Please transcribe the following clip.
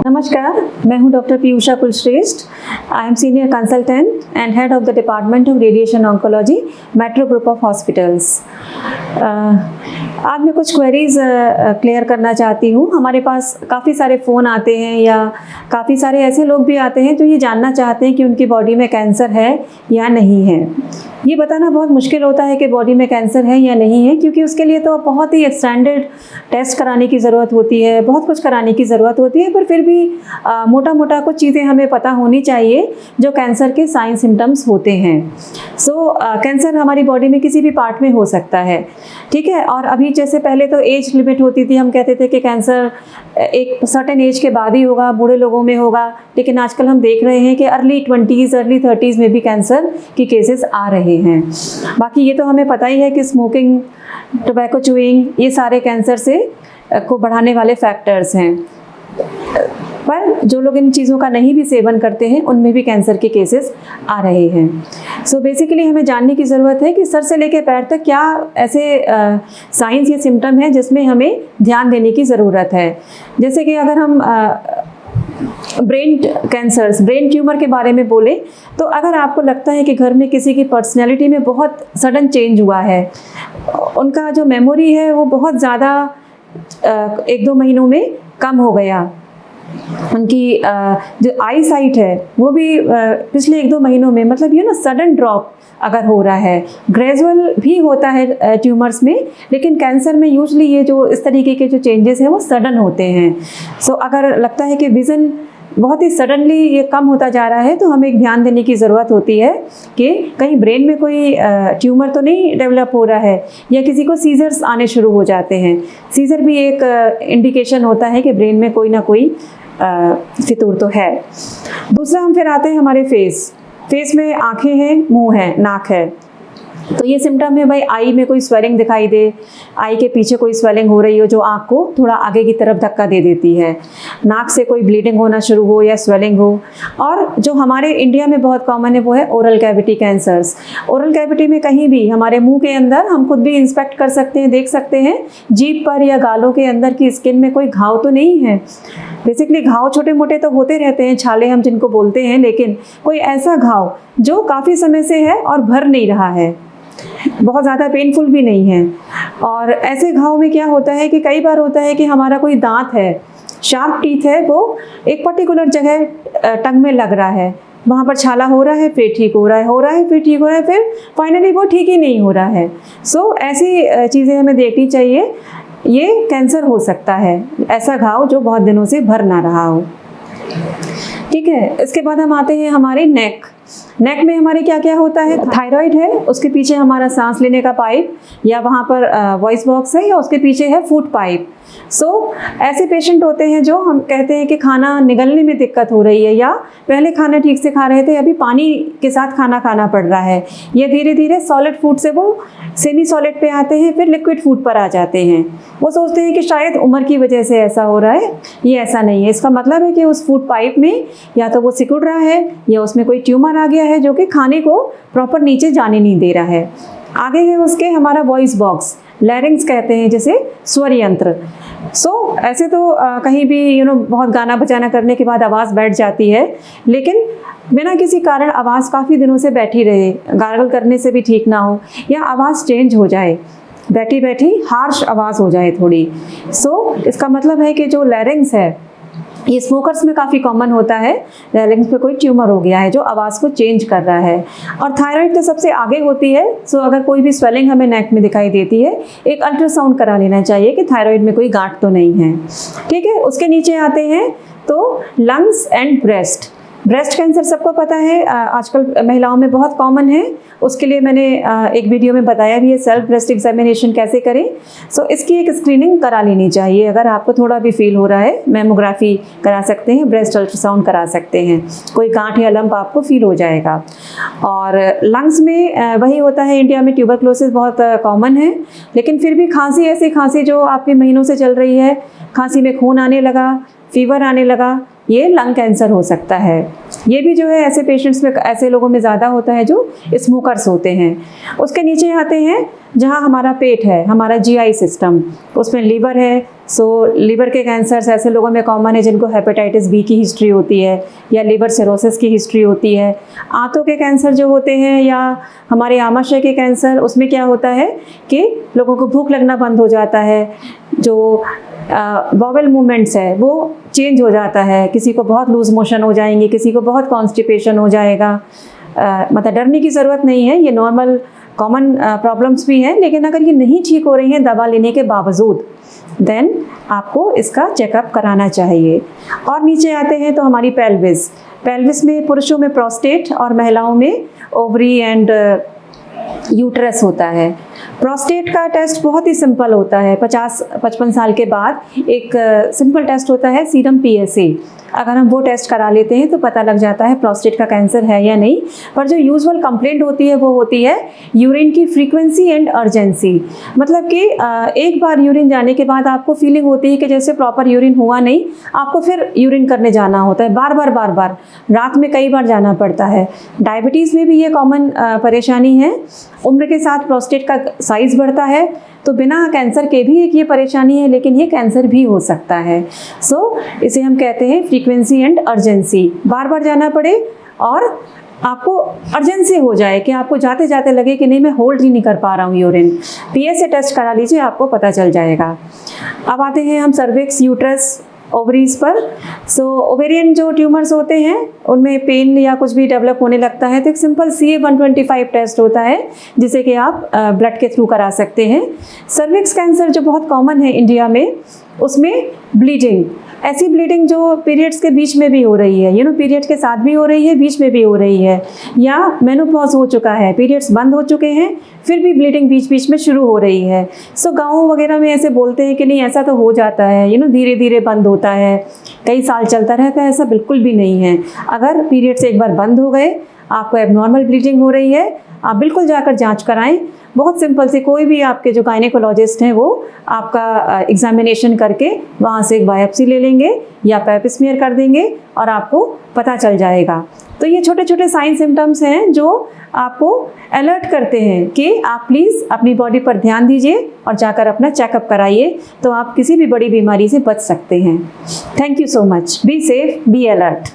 नमस्कार, मैं हूं doctor Piyusha Kulshreshtha. I am senior consultant and head of the department of radiation oncology, metro group of hospitals. आज मैं कुछ क्वेरीज क्लियर करना चाहती हूँ। हमारे पास काफ़ी सारे फ़ोन आते हैं या काफ़ी सारे ऐसे लोग भी आते हैं जो ये जानना चाहते हैं कि उनकी बॉडी में कैंसर है या नहीं है। ये बताना बहुत मुश्किल होता है कि बॉडी में कैंसर है या नहीं है, क्योंकि उसके लिए तो बहुत ही स्टैंडर्ड टेस्ट कराने की ज़रूरत होती है, बहुत कुछ कराने की ज़रूरत होती है, पर फिर भी मोटा मोटा कुछ चीज़ें हमें पता होनी चाहिए जो कैंसर के साइन सिम्टम्स होते हैं। कैंसर हमारी बॉडी में किसी भी पार्ट में हो सकता है, ठीक है। और अभी जैसे पहले तो एज लिमिट होती थी, हम कहते थे कि कैंसर एक सर्टेन एज के बाद ही होगा, बूढ़े लोगों में होगा, लेकिन आजकल हम देख रहे हैं कि अर्ली 20s अर्ली 30s में भी कैंसर की केसेस आ रहे हैं। बाकी ये तो हमें पता ही है कि स्मोकिंग, टोबैको च्यूइंग, ये सारे कैंसर से को बढ़ाने वाले फैक्टर्स हैं, पर जो लोग इन चीज़ों का नहीं भी सेवन करते हैं उनमें भी कैंसर के केसेस आ रहे हैं। बेसिकली हमें जानने की ज़रूरत है कि सर से लेकर पैर तक क्या ऐसे साइंस या सिम्टम हैं जिसमें हमें ध्यान देने की ज़रूरत है। जैसे कि अगर हम ब्रेन कैंसर्स, ब्रेन ट्यूमर के बारे में बोले, तो अगर आपको लगता है कि घर में किसी की पर्सनैलिटी में बहुत सडन चेंज हुआ है, उनका जो मेमोरी है वो बहुत ज़्यादा 1-2 महीनों में कम हो गया, उनकी जो आई साइट है वो भी पिछले 1-2 महीनों में, मतलब ये ना सडन ड्रॉप अगर हो रहा है, ग्रेजुअल भी होता है ट्यूमर्स में, लेकिन कैंसर में यूजली ये जो इस तरीके के जो चेंजेस हैं वो सडन होते हैं। अगर लगता है कि विज़न बहुत ही सडनली ये कम होता जा रहा है, तो हमें एक ध्यान देने की ज़रूरत होती है कि कहीं ब्रेन में कोई ट्यूमर तो नहीं डेवलप हो रहा है, या किसी को सीजर्स आने शुरू हो जाते हैं। सीजर भी एक इंडिकेशन होता है कि ब्रेन में कोई ना कोई फितूर तो है। दूसरा हम फिर आते हैं हमारे फेस में आँखें हैं, मुँह है, नाक है, तो ये सिम्टम है भाई, आई में कोई स्वेलिंग दिखाई दे, आई के पीछे कोई स्वेलिंग हो रही हो जो आँख को थोड़ा आगे की तरफ धक्का दे देती है, नाक से कोई ब्लीडिंग होना शुरू हो या स्वेलिंग हो। और जो हमारे इंडिया में बहुत कॉमन है वो है oral cavity cancers. Oral cavity में कहीं भी हमारे मुंह के अंदर हम खुद भी इंस्पेक्ट कर सकते हैं, देख सकते हैं जीभ पर या गालों के अंदर की स्किन में कोई घाव तो नहीं है। बेसिकली घाव छोटे मोटे तो होते रहते हैं, छाले हम जिनको बोलते हैं, लेकिन कोई ऐसा घाव जो काफ़ी समय से है और भर नहीं रहा है, बहुत ज़्यादा पेनफुल भी नहीं है। और ऐसे घाव में क्या होता है कि कई बार होता है कि हमारा कोई दांत है, शार्प टीथ है, वो एक पर्टिकुलर जगह टंग में लग रहा है, वहाँ पर छाला हो रहा है, फिर ठीक हो रहा है, हो रहा है, फिर ठीक हो रहा है, फिर फाइनली वो ठीक ही नहीं हो रहा है। ऐसी चीज़ें हमें देखनी चाहिए। ये कैंसर हो सकता है, ऐसा घाव जो बहुत दिनों से भर ना रहा हो, ठीक है। इसके बाद हम आते हैं हमारे नेक में हमारे क्या क्या होता है। थायराइड है, उसके पीछे हमारा सांस लेने का पाइप, या वहाँ पर वॉइस बॉक्स है, या उसके पीछे है फूड पाइप। ऐसे पेशेंट होते हैं जो हम कहते हैं कि खाना निगलने में दिक्कत हो रही है, या पहले खाना ठीक से खा रहे थे, अभी पानी के साथ खाना खाना पड़ रहा है, या धीरे धीरे सॉलिड फूड से वो सेमी सॉलिड पे आते हैं, फिर लिक्विड फूड पर आ जाते हैं। वो सोचते हैं कि शायद उम्र की वजह से ऐसा हो रहा है, ये ऐसा नहीं है। इसका मतलब है कि उस फूड पाइप में या तो वो सिकुड़ रहा है, या उसमें कोई ट्यूमर आ गया है जो कि खाने को प्रॉपर नीचे जाने नहीं दे रहा है। आगे है उसके हमारा वॉइस बॉक्स, लैरिंग्स कहते हैं जिसे, स्वर यंत्र। ऐसे तो कहीं भी बहुत गाना बजाना करने के बाद आवाज़ बैठ जाती है, लेकिन बिना किसी कारण आवाज़ काफ़ी दिनों से बैठी रहे, गार्गल करने से भी ठीक ना हो, या आवाज़ चेंज हो जाए, बैठी बैठी हार्श आवाज़ हो जाए थोड़ी। इसका मतलब है कि जो लैरिंग्स है, ये स्मोकर्स में काफ़ी कॉमन होता है, लैरिंग्स पे कोई ट्यूमर हो गया है जो आवाज़ को चेंज कर रहा है। और थायराइड तो सबसे आगे होती है। अगर कोई भी स्वेलिंग हमें नेक में दिखाई देती है, एक अल्ट्रासाउंड करा लेना चाहिए कि थायराइड में कोई गांठ तो नहीं है, ठीक है। उसके नीचे आते हैं तो लंग्स एंड ब्रेस्ट कैंसर सबको पता है, आजकल महिलाओं में बहुत कॉमन है। उसके लिए मैंने एक वीडियो में बताया भी है सेल्फ ब्रेस्ट एग्जामिनेशन कैसे करें। इसकी एक स्क्रीनिंग करा लेनी चाहिए। अगर आपको थोड़ा भी फील हो रहा है, मैमोग्राफी करा सकते हैं, ब्रेस्ट अल्ट्रासाउंड करा सकते हैं, कोई गांठ या लंप आपको फील हो जाएगा। और लंग्स में वही होता है, इंडिया में ट्यूबरक्लोसिस बहुत कॉमन है, लेकिन फिर भी ऐसी खांसी जो आपके महीनों से चल रही है, खांसी में खून आने लगा, फीवर आने लगा, ये लंग कैंसर हो सकता है। ये भी जो है ऐसे पेशेंट्स में, ऐसे लोगों में ज़्यादा होता है जो स्मोकर्स होते हैं। उसके नीचे आते हैं जहाँ हमारा पेट है, हमारा GI सिस्टम, उसमें लीवर है। सो लीवर के कैंसर्स ऐसे लोगों में कॉमन है जिनको हेपेटाइटिस B की हिस्ट्री होती है या लिवर सिरोसिस की हिस्ट्री होती है। आंतों के कैंसर जो होते हैं या हमारे आमाशय के कैंसर, उसमें क्या होता है कि लोगों को भूख लगना बंद हो जाता है, जो बॉवल मूवमेंट्स है वो चेंज हो जाता है, किसी को बहुत लूज मोशन हो जाएंगे, किसी को बहुत कॉन्स्टिपेशन हो जाएगा। मतलब डरने की ज़रूरत नहीं है, ये नॉर्मल कॉमन प्रॉब्लम्स भी हैं, लेकिन अगर ये नहीं ठीक हो रही हैं दवा लेने के बावजूद, देन आपको इसका चेकअप कराना चाहिए। और नीचे आते हैं तो हमारी पेल्विस। पेल्विस में पुरुषों में प्रोस्टेट और महिलाओं में ओवरी एंड यूट्रस होता है। प्रोस्टेट का टेस्ट बहुत ही सिंपल होता है। 50-55 साल के बाद एक सिंपल टेस्ट होता है सीरम PSA। अगर हम वो टेस्ट करा लेते हैं तो पता लग जाता है प्रोस्टेट का कैंसर है या नहीं। पर जो यूजुअल कंप्लेंट होती है वो होती है यूरिन की फ्रीक्वेंसी एंड अर्जेंसी। मतलब कि एक बार यूरिन जाने के बाद आपको फीलिंग होती है कि जैसे प्रॉपर यूरिन हुआ नहीं, आपको फिर यूरिन करने जाना होता है, बार बार रात में कई बार जाना पड़ता है। डायबिटीज़ में भी ये कॉमन परेशानी है। उम्र के साथ प्रोस्टेट का साइज़ बढ़ता है, तो बिना कैंसर के भी एक ये परेशानी है, लेकिन ये कैंसर भी हो सकता है। सो इसे हम कहते हैं फ्रीक्वेंसी एंड अर्जेंसी। बार बार जाना पड़े और आपको अर्जेंसी हो जाए कि आपको जाते जाते लगे कि नहीं मैं होल्ड ही नहीं कर पा रहा हूँ यूरिन। PSA टेस्ट करा लीजिए, आपको पता चल जाएगा। अब आते हैं हम सर्विक्स, यूट्रस, ओवरीज पर। सो ओवेरियन जो ट्यूमर्स होते हैं उनमें पेन या कुछ भी डेवलप होने लगता है तो एक सिंपल CA-125 टेस्ट होता है जिसे कि आप ब्लड के थ्रू करा सकते हैं। सर्विक्स कैंसर जो बहुत कॉमन है इंडिया में, उसमें ब्लीडिंग, ऐसी ब्लीडिंग जो पीरियड्स के बीच में भी हो रही है, पीरियड के साथ भी हो रही है, बीच में भी हो रही है, या मेनोपॉज हो चुका है, पीरियड्स बंद हो चुके हैं, फिर भी ब्लीडिंग बीच बीच में शुरू हो रही है। सो गाँव वगैरह में ऐसे बोलते हैं कि नहीं ऐसा तो हो जाता है, धीरे धीरे बंद होता है, कई साल चलता रहता है। ऐसा बिल्कुल भी नहीं है। अगर पीरियड्स एक बार बंद हो गए, आपको एबनॉर्मल ब्लीडिंग हो रही है, आप बिल्कुल जाकर जांच कराएं। बहुत सिंपल से कोई भी आपके जो गायनेकोलॉजिस्ट हैं वो आपका एग्जामिनेशन करके वहाँ से एक बायोप्सी ले लेंगे या पैप स्मीयर कर देंगे और आपको पता चल जाएगा। तो ये छोटे छोटे साइन सिम्टम्स हैं जो आपको अलर्ट करते हैं कि आप प्लीज़ अपनी बॉडी पर ध्यान दीजिए और जाकर अपना चेकअप कराइए, तो आप किसी भी बड़ी बीमारी से बच सकते हैं। Thank you so much. Be safe, be alert.